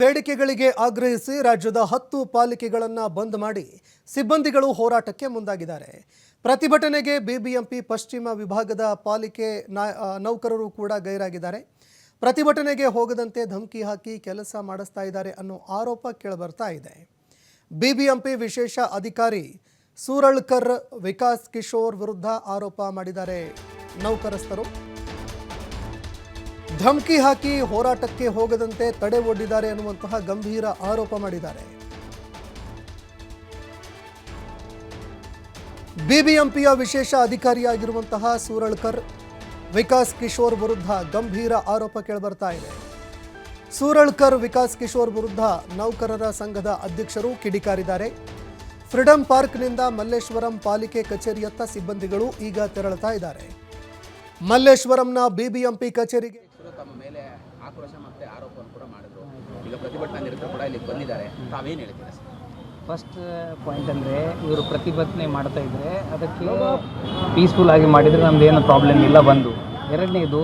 ಬೇಡಿಕೆಗಳಿಗೆ ಆಗ್ರಹಿಸಿ ರಾಜ್ಯದ 10 ಪಾಲಿಕೆಗಳನ್ನು ಬಂದ್ ಮಾಡಿ ಸಿಬ್ಬಂದಿಗಳು ಹೋರಾಟಕ್ಕೆ ಮುಂದಾಗಿದ್ದಾರೆ. ಪ್ರತಿಭಟನೆಗೆ ಬಿಬಿಎಂಪಿ ಪಶ್ಚಿಮ ವಿಭಾಗದ ಪಾಲಿಕೆ ನೌಕರರು ಕೂಡ ಗೈರಾಗಿದ್ದಾರೆ. ಪ್ರತಿಭಟನೆಗೆ ಹೋಗದಂತೆ ಧಮಕಿ ಹಾಕಿ ಕೆಲಸ ಮಾಡಿಸ್ತಾ ಇದ್ದಾರೆ ಅನ್ನೋ ಆರೋಪ ಕೇಳಿಬರ್ತಾ ಇದೆ. ಬಿಬಿಎಂಪಿ ವಿಶೇಷ ಅಧಿಕಾರಿ ಸೂರಳ್ಕರ್ ವಿಕಾಸ್ ಕಿಶೋರ್ ವಿರುದ್ಧ ಆರೋಪ ಮಾಡಿದ್ದಾರೆ ನೌಕರಸ್ಥರು. ಧಮಕಿ ಹಾಕಿ ಹೋರಾಟಕ್ಕೆ ಹೋಗದಂತೆ ತಡೆ ಒಡ್ಡಿದ್ದಾರೆ ಅನ್ನುವಂತಹ ಗಂಭೀರ ಆರೋಪ ಮಾಡಿದ್ದಾರೆ. ಬಿಬಿಎಂಪಿಯ ವಿಶೇಷ ಅಧಿಕಾರಿಯಾಗಿರುವಂತಹ ಸೂರಳ್ಕರ್ ವಿಕಾಸ್ ಕಿಶೋರ್ ವಿರುದ್ಧ ಗಂಭೀರ ಆರೋಪ ಕೇಳಿಬರ್ತಾ ಇದೆ. ಸೂರಳ್ಕರ್ ವಿಕಾಸ್ ಕಿಶೋರ್ ವಿರುದ್ಧ ನೌಕರರ ಸಂಘದ ಅಧ್ಯಕ್ಷರು ಕಿಡಿಕಾರಿದ್ದಾರೆ. ಫ್ರೀಡಂ ಪಾರ್ಕ್ನಿಂದ ಮಲ್ಲೇಶ್ವರಂ ಪಾಲಿಕೆ ಕಚೇರಿಯತ್ತ ಸಿಬ್ಬಂದಿಗಳು ಈಗ ತೆರಳುತ್ತಾ ಇದ್ದಾರೆ. ಮಲ್ಲೇಶ್ವರಂನ ಬಿಬಿಎಂಪಿ ಕಚೇರಿಗೆ ತಮ್ಮ ಮೇಲೆ ಆಕ್ರೋಶ ಮತ್ತೆ ಆರೋಪವನ್ನು ಕೂಡ ಮಾಡಿದ್ರು. ಈಗ ಪ್ರತಿಭಟನಾ ನಿರತರು ಕೂಡ ಇಲ್ಲಿ ಬಂದಿದ್ದಾರೆ. ತಾವೇನು ಹೇಳ್ತೀರಾ? ಫಸ್ಟ್ ಪಾಯಿಂಟ್ ಅಂದರೆ ಇವರು ಪ್ರತಿಭಟನೆ ಮಾಡ್ತಾ ಇದ್ದರೆ ಅದಕ್ಕೆ ಪೀಸ್ಫುಲ್ ಆಗಿ ಮಾಡಿದರೆ ನಮ್ಮದೇನು ಪ್ರಾಬ್ಲಮ್ ಇಲ್ಲ. ಒಂದು ಎರಡನೇದು,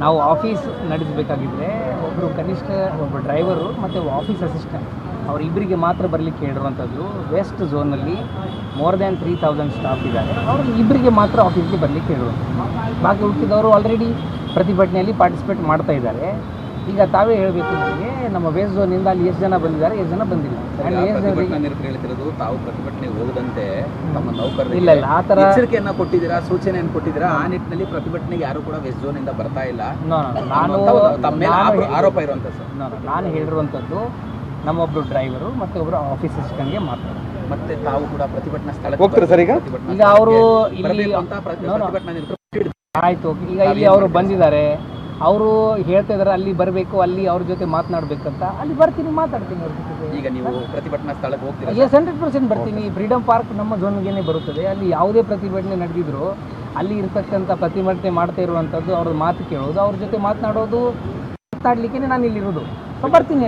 ನಾವು ಆಫೀಸ್ ನಡೆಸಬೇಕಾಗಿದ್ದರೆ ಒಬ್ಬರು ಕನಿಷ್ಠ ಒಬ್ಬ ಡ್ರೈವರು ಮತ್ತು ಆಫೀಸ್ ಅಸಿಸ್ಟೆಂಟ್ ಅವರಿಬ್ಬರಿಗೆ ಮಾತ್ರ ಬರಲಿಕ್ಕೆ ಹೇಳಿರುವಂಥದ್ದು. ವೆಸ್ಟ್ ಝೋನಲ್ಲಿ ಮೋರ್ ದ್ಯಾನ್ 3000 ಸ್ಟಾಫ್ ಇದ್ದಾರೆ. ಅವ್ರಿಗೆ ಇಬ್ಬರಿಗೆ ಮಾತ್ರ ಆಫೀಸ್ಗೆ ಬರಲಿಕ್ಕೆ ಹೇಳುವಂಥದ್ದು. ಬಾಕಿ ಹುಟ್ಟಿದವರು ಆಲ್ರೆಡಿ ಪ್ರತಿಭಟನೆಯಲ್ಲಿ ಪಾರ್ಟಿಸಿಪೇಟ್ ಮಾಡ್ತಾ ಇದ್ದಾರೆ. ಈಗ ತಾವೇ ಹೇಳಬೇಕು, ನಮಗೆ ನಮ್ಮ ವೆಸ್ಟ್ ಝೋನಿಂದ ಅಲ್ಲಿ ಎಷ್ಟು ಜನ ಬಂದಿದ್ದಾರೆ, ಎಷ್ಟು ಜನ ಬಂದಿಲ್ಲ. ಹೇಳ್ತಿರೋದು ತಾವು ಪ್ರತಿಭಟನೆಗೆ ಹೋಗದಂತೆ ತಮ್ಮ ನೌಕರರು ಇಲ್ಲ ಇಲ್ಲ ಆ ಥರ ಎಚ್ಚರಿಕೆಯನ್ನು ಕೊಟ್ಟಿದ್ದೀರಾ, ಸೂಚನೆಯನ್ನು ಕೊಟ್ಟಿದ್ದೀರಾ. ಆ ನಿಟ್ಟಿನಲ್ಲಿ ಪ್ರತಿಭಟನೆಗೆ ಯಾರು ಕೂಡ ವೆಸ್ಟ್ ಝೋನಿಂದ ಬರ್ತಾ ಇಲ್ಲ. ಆರೋಪ ಇರುವಂಥ ಸರ್ ನಾನು ಹೇಳಿರುವಂಥದ್ದು ನಮ್ಮೊಬ್ಬರು ಡ್ರೈವರು ಮತ್ತು ಒಬ್ಬರು ಆಫೀಸ್ ಅಸಿಸ್ಟೆಂಟ್ಗೆ ಮಾತ್ರ. ಮತ್ತೆ ತಾವು ಕೂಡ ಪ್ರತಿಭಟನಾ ಸ್ಥಳಕ್ಕೆ ಹೋಗ್ತಾರೆ ಸರ್. ಈಗ ಅವರು ಇಲ್ಲಿ ಆಯಿತು, ಈಗ ಇಲ್ಲಿ ಅವರು ಬಂದಿದ್ದಾರೆ, ಅವರು ಹೇಳ್ತಾ ಇದ್ದಾರೆ ಅಲ್ಲಿ ಬರಬೇಕು, ಅಲ್ಲಿ ಅವ್ರ ಜೊತೆ ಮಾತನಾಡಬೇಕಂತ. ಅಲ್ಲಿ ಬರ್ತೀನಿ, ಮಾತಾಡ್ತೀನಿ ಅವ್ರ ಜೊತೆ. ಈಗ ನೀವು ಪ್ರತಿಭಟನಾ ಸ್ಥಳಕ್ಕೆ ಹೋಗ್ತೀರಾ? ಎಸ್, 100% ಬರ್ತೀನಿ. ಫ್ರೀಡಂ ಪಾರ್ಕ್ ನಮ್ಮ ಝೋನ್ಗೇನೆ ಬರುತ್ತದೆ. ಅಲ್ಲಿ ಯಾವುದೇ ಪ್ರತಿಭಟನೆ ನಡೆದಿದ್ರು ಅಲ್ಲಿ ಇರ್ತಕ್ಕಂಥ ಪ್ರತಿಭಟನೆ ಮಾಡ್ತಾ ಇರುವಂಥದ್ದು ಅವ್ರ ಮಾತು ಕೇಳೋದು, ಅವ್ರ ಜೊತೆ ಮಾತನಾಡೋದು, ಮಾತಾಡ್ಲಿಕ್ಕೆ ನಾನು ಇಲ್ಲಿರೋದು. ಬರ್ತೀನಿ.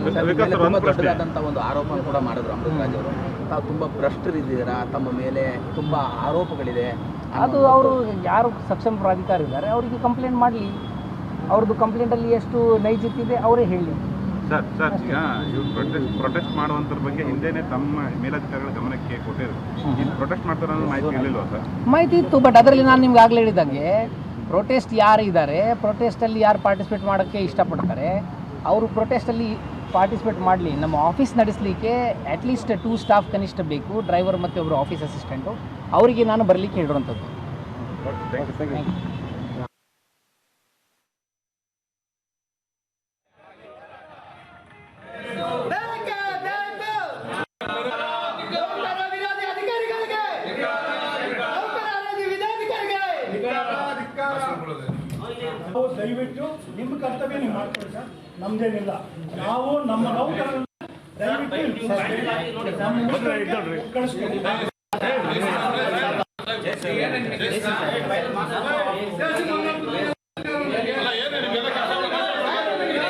ತುಂಬ ದೊಡ್ಡದಾದಂಥ ಒಂದು ಆರೋಪ ಕೂಡ ಮಾಡಿದ್ರು ಅಮೃತರಾಜ್ ಅವರು. ತಾವು ತುಂಬ ಭ್ರಷ್ಟರಿದ್ದೀರಾ, ತಮ್ಮ ಮೇಲೆ ತುಂಬ ಆರೋಪಗಳಿದೆ. ಅದು ಅವರು ಯಾರು ಸಕ್ಷಮ ಪ್ರಾಧಿಕಾರ ಇದ್ದಾರೆ ಅವರಿಗೆ ಕಂಪ್ಲೇಂಟ್ ಮಾಡಲಿ. ಅವ್ರದ್ದು ಕಂಪ್ಲೇಂಟಲ್ಲಿ ಎಷ್ಟು ನೈಜತೆ ಇದೆ ಅವರೇ ಹೇಳಿ. ಸರ್ ಈಗ ಇವ್ರು ಪ್ರೊಟೆಸ್ಟ್ ಮಾಡುವಂಥದ್ರ ಬಗ್ಗೆ ಹಿಂದೆನೇ ತಮ್ಮ ಮೇಲಧಿಕಾರಿಗಳ ಗಮನಕ್ಕೆ ಕೊಟ್ಟಿದ್ರು. ಇದು ಪ್ರೊಟೆಸ್ಟ್ ಮಾಡ್ತಾರೆ ಅನ್ನೋ ಮಾಹಿತಿ ಇರಲಿಲ್ವಾ ಸರ್? ಮಾಹಿತಿ ಇತ್ತು, ಬಟ್ ಅದರಲ್ಲಿ ನಾನು ನಿಮ್ಗೆ ಆಗಲೇ ಹೇಳಿದಂಗೆ ಪ್ರೊಟೆಸ್ಟ್ ಯಾರು ಇದ್ದಾರೆ, ಪ್ರೊಟೆಸ್ಟಲ್ಲಿ ಯಾರು ಪಾರ್ಟಿಸಿಪೇಟ್ ಮಾಡೋಕ್ಕೆ ಇಷ್ಟಪಡ್ತಾರೆ ಅವರು ಪ್ರೊಟೆಸ್ಟಲ್ಲಿ ಪಾರ್ಟಿಸಿಪೇಟ್ ಮಾಡಲಿ. ನಮ್ಮ ಆಫೀಸ್ ನಡೆಸಲಿಕ್ಕೆ ಅಟ್ಲೀಸ್ಟ್ 2 ಸ್ಟಾಫ್ ಕನಿಷ್ಠ ಬೇಕು, ಡ್ರೈವರ್ ಮತ್ತು ಒಬ್ಬರು ಆಫೀಸ್ ಅಸಿಸ್ಟೆಂಟು. ಅವರಿಗೆ ನಾನು ಬರಲಿಕ್ಕೆ ಹೇಳಿರುವಂಥದ್ದು. ದಯವಿಟ್ಟು ನಿಮ್ಮ ಕರ್ತವ್ಯ ನೀವು ಮಾಡ್ಕೊಳ್ಳಿ ಸರ್, ನಮ್ದೇನಿಲ್ಲ. ನಾವು ನಮ್ಮ ನೌಕರರನ್ನು ದಯವಿಟ್ಟು